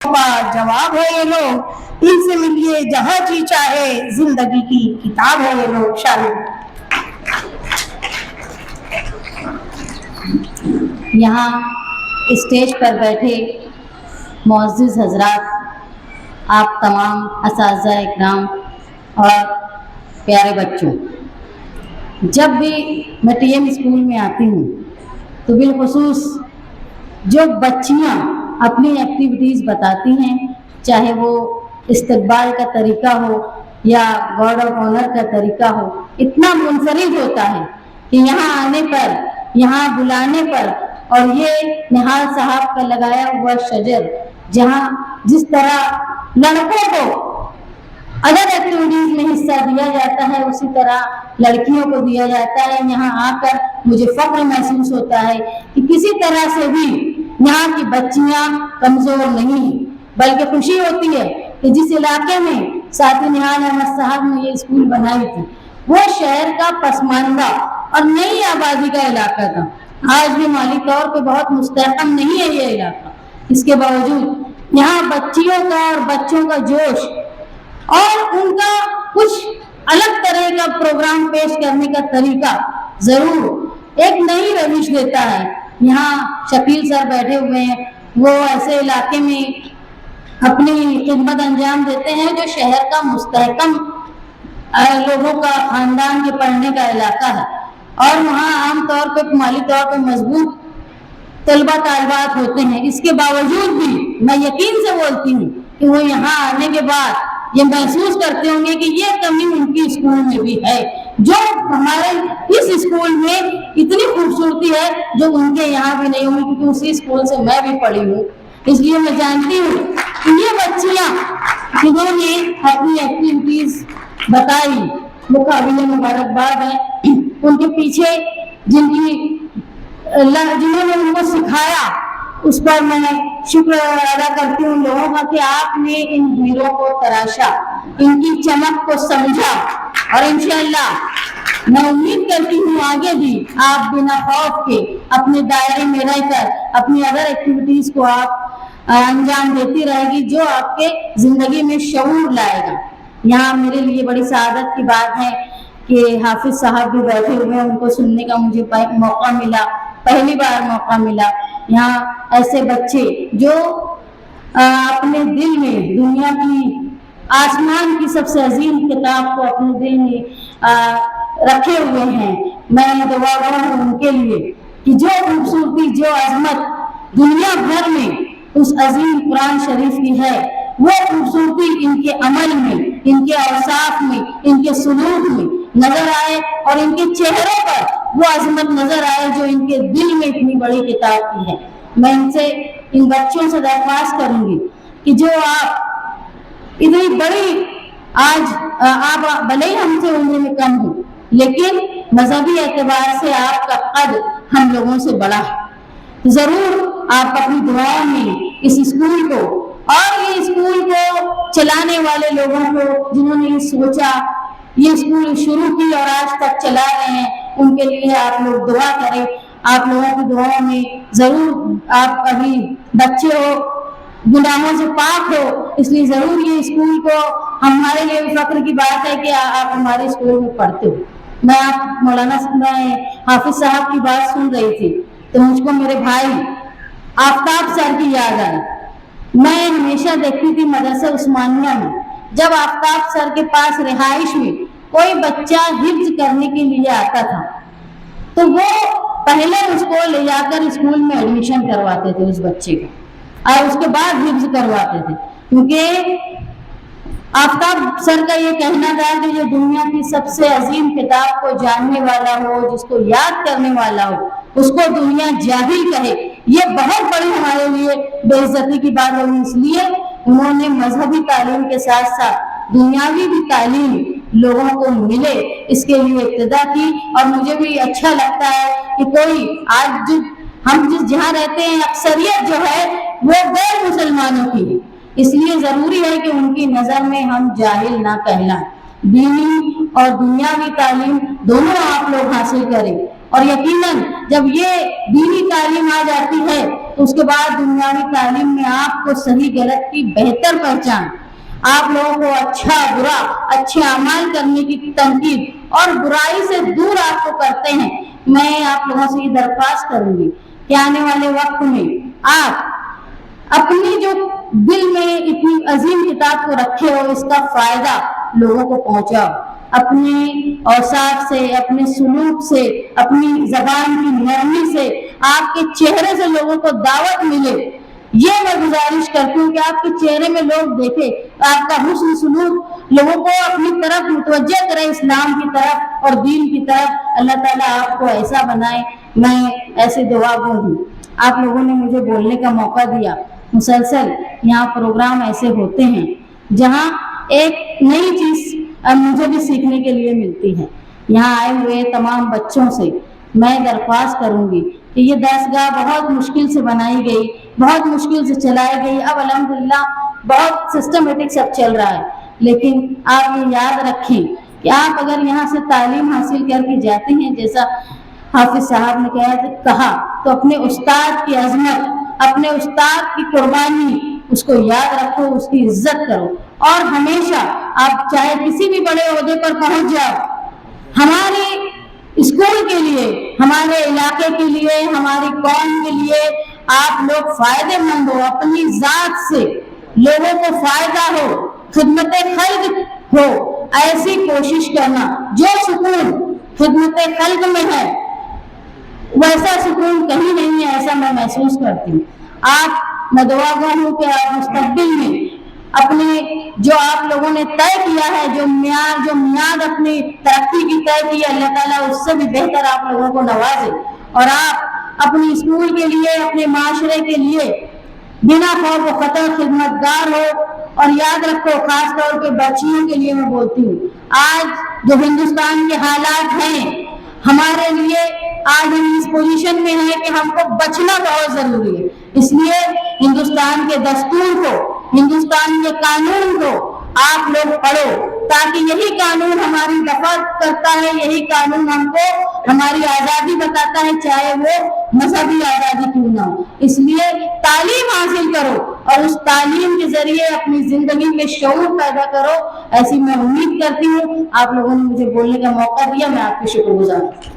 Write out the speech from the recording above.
का जवाब है ये लोग, इनसे मिलिए जहां जी चाहे, जिंदगी की किताब है ये लोग। शामिल यहाँ स्टेज पर बैठे मुअज़्ज़िज़ हज़रात, आप तमाम असातिज़ा इकराम और प्यारे बच्चों, जब भी मैं टीएम स्कूल में आती हूँ तो बिलखुसूस जो बच्चियाँ अपनी एक्टिविटीज़ बताती हैं, चाहे वो इस्तकबाल का तरीका हो या गार्ड ऑफ ऑनर का तरीका हो, इतना मुनफरिद होता है कि यहाँ आने पर, यहाँ बुलाने पर, और ये निहाल साहब का लगाया हुआ शजर, जहाँ जिस तरह लड़कों को अदर एक्टिविटीज में हिस्सा दिया जाता है उसी तरह लड़कियों को दिया जाता है। यहाँ आकर मुझे फख्र महसूस होता है कि किसी तरह से भी यहाँ की बच्चियाँ कमजोर नहीं हैं, बल्कि खुशी होती है कि जिस इलाके में साथी निहाल अहमद साहब ने ये स्कूल बनाई थी वो शहर का पसमानदा और नई आबादी का इलाका था। आज भी माली तौर पे बहुत मुस्तहकम नहीं है ये इलाका, इसके बावजूद यहाँ बच्चियों का और बच्चों का जोश और उनका कुछ अलग तरह का प्रोग्राम पेश करने का तरीका जरूर एक नई रविश देता है। यहाँ शकील सर बैठे हुए हैं, वो ऐसे इलाके में अपनी खिदमत अंजाम देते हैं जो शहर का मुस्तहकम लोगों का, खानदान के पढ़ने का इलाका है, और वहाँ आमतौर पर माली तौर पर मजबूत तलबा तालिबात होते हैं। इसके बावजूद भी मैं यकीन से बोलती हूँ कि वो यहाँ आने के बाद ये महसूस करते होंगे कि ये कमी उनकी स्कूल में भी है, जो हमारे इस स्कूल में इतनी खूबसूरती है जो उनके यहाँ भी नहीं होगी, क्योंकि उसी स्कूल से मैं भी पढ़ी हूँ। इसलिए मैं जानती हूँ कि ये बच्चियाँ जिन्होंने अपनी एक्टिविटीज बताई वो काबिल मुबारकबाद है। उनके पीछे जिन्होंने उनको सिखाया उस पर मैं शुक्र अदा करती हूँ लोगों का कि आपने इन हीरों को तराशा, इनकी चमक को समझा, और इंशाअल्लाह मैं उम्मीद करती हूँ आगे भी आप बिना खौफ के अपने दायरे में रहकर अपनी अदर एक्टिविटीज को आप अंजाम देती रहेगी जो आपके जिंदगी में शऊर लाएगा। यहाँ मेरे लिए बड़ी सआदत की बात है कि हाफिज साहब भी बैठे हुए हैं, उनको सुनने का मुझे मौका मिला, पहली बार मौका मिला। यहाँ ऐसे बच्चे जो अपने दिल में दुनिया की, आसमान की सबसे अजीम किताब को अपने दिल में रखे हुए हैं। मैं दुआ करूँ उनके लिए कि जो खूबसूरती, जो अजमत दुनिया भर में उस अजीम कुरान शरीफ की है, वो खूबसूरती इनके अमल में, इनके औसाफ में, इनके सुलूक में नजर आए, और इनके चेहरों पर वो अजमत नजर आए जो इनके दिल में इतनी बड़ी किताब की है। मैं इनसे, इन बच्चों से दरख्वास्त करूंगी कि जो आप इतनी बड़ी, आज आप भले ही हमसे उम्र में कम हो, लेकिन मजहबी एतबार से आपका कद हम लोगों से बड़ा है, तो जरूर आप अपनी दुआओं में इस स्कूल को और ये स्कूल को चलाने वाले लोगों को, जिन्होंने ये सोचा, ये स्कूल शुरू की और आज तक चला रहे हैं, उनके लिए आप लोग दुआ करें। आप लोगों की दुआओं में जरूर, आप अभी बच्चे हो, गुनाहों से पाक हो, इसलिए जरूर ये स्कूल को, हमारे लिए भी फख्र की बात है कि आप हमारे स्कूल में पढ़ते हो। मैं आप मौलाना हाफिज साहब की बात सुन रही थी तो मुझको मेरे भाई आफ्ताब सर की याद आई। मैं हमेशा देखती थी मदरसा उस्मानिया में, जब आफ्ताब सर के पास रिहाइश में कोई बच्चा हिफ्ज करने के लिए आता था तो वो पहले उसको ले जाकर स्कूल में एडमिशन करवाते थे उस बच्चे का, और उसके बाद हिफ्ज करवाते थे, क्योंकि आफ्ताब सर का ये कहना था कि जो दुनिया की सबसे अजीम किताब को जानने वाला हो, जिसको याद करने वाला हो, उसको दुनिया जाहिल कहे, ये बहुत बड़ी हमारे लिए बेइज्जती की बात होगी। इसलिए उन्होंने मजहबी तालीम के साथ साथ दुनियावी भी तालीम लोगों को मिले, इसके लिए इब्तिदा की। और मुझे भी अच्छा लगता है कि कोई आज हम जिस जहाँ रहते हैं अक्सरियत जो है वो गैर मुसलमानों की है, इसलिए जरूरी है कि उनकी नजर में हम जाहिल ना कहलाएं। दीनी और दुनियावी तालीम दोनों आप लोग हासिल करें, और यकीनन जब ये दीनी तालीम आ जाती है اس کے بعد دنیاوی تعلیم میں آپ کو صحیح غلط کی بہتر پہچان، آپ لوگوں کو اچھا برا، اچھے اعمال کرنے کی تنقید اور برائی سے دور آپ کو کرتے ہیں۔ میں آپ لوگوں سے یہ درخواست کروں گی کہ آنے والے وقت میں آپ اپنی جو دل میں اتنی عظیم کتاب کو رکھے ہو، اس کا فائدہ لوگوں کو پہنچاؤ، اپنے اوصاف سے، اپنے سلوک سے، اپنی زبان کی نرمی سے، آپ کے چہرے سے لوگوں کو دعوت ملے۔ یہ میں گزارش کرتی ہوں کہ آپ کے چہرے میں لوگ دیکھیں، آپ کا حسن سلوک لوگوں کو اپنی طرف متوجہ کرے، اسلام کی طرف اور دین کی طرف۔ اللہ تعالیٰ آپ کو ایسا بنائے۔ میں ایسے دعا گو ہوں۔ آپ لوگوں نے مجھے بولنے کا موقع دیا۔ مسلسل یہاں پروگرام ایسے ہوتے ہیں جہاں ایک نئی چیز مجھے بھی سیکھنے کے لیے ملتی ہے۔ یہاں آئے ہوئے تمام بچوں سے میں درخواست کروں گی کہ یہ درسگاہ بہت مشکل سے بنائی گئی، بہت مشکل سے چلائی گئی، اب الحمدللہ بہت سسٹمیٹک سب چل رہا ہے، لیکن آپ یہ یاد رکھیں کہ آپ اگر یہاں سے تعلیم حاصل کر کے جاتے ہیں، جیسا حافظ صاحب نے کہا، تو اپنے استاد کی عظمت، اپنے استاد کی قربانی اس کو یاد رکھو، اس کی عزت کرو، اور ہمیشہ آپ چاہے کسی بھی بڑے عہدے پر پہنچ جاؤ، ہمارے اسکول کے لیے، ہمارے علاقے کے لیے، ہماری قوم کے لیے آپ لوگ فائدے مند ہو، اپنی ذات سے لوگوں کو فائدہ ہو، خدمت خلق ہو، ایسی کوشش کرنا۔ جو سکون خدمت خلق میں ہے ویسا سکون کہیں نہیں ہے، ایسا میں محسوس کرتی ہوں۔ میں دعا گو ہوں کہ آپ مستقبل میں اپنے جو آپ لوگوں نے طے کیا ہے، جو میعاد اپنی ترقی کی طے کی ہے، اللہ تعالیٰ اس سے بھی بہتر آپ لوگوں کو نوازے، اور آپ اپنی اسکول کے لیے، اپنے معاشرے کے لیے بنا خوف و خطر خدمتگار ہو۔ اور یاد رکھو، خاص طور پہ بچیوں کے لیے میں بولتی ہوں، آج جو ہندوستان کے حالات ہیں ہمارے لیے، آج ہم اس پوزیشن میں ہیں کہ ہم کو بچنا بہت ضروری ہے۔ اس لیے ہندوستان کے دستور کو، ہندوستان کے قانون کو آپ لوگ پڑھو، تاکہ یہی قانون ہماری دفاع کرتا ہے، یہی قانون ہم کو ہماری آزادی بتاتا ہے، چاہے وہ مذہبی آزادی کیوں نہ ہو۔ اس لیے تعلیم حاصل کرو اور اس تعلیم کے ذریعے اپنی زندگی میں شعور پیدا کرو، ایسی میں امید کرتی ہوں۔ آپ لوگوں نے مجھے بولنے کا موقع دیا، میں آپ کی شکر گزار ہوں۔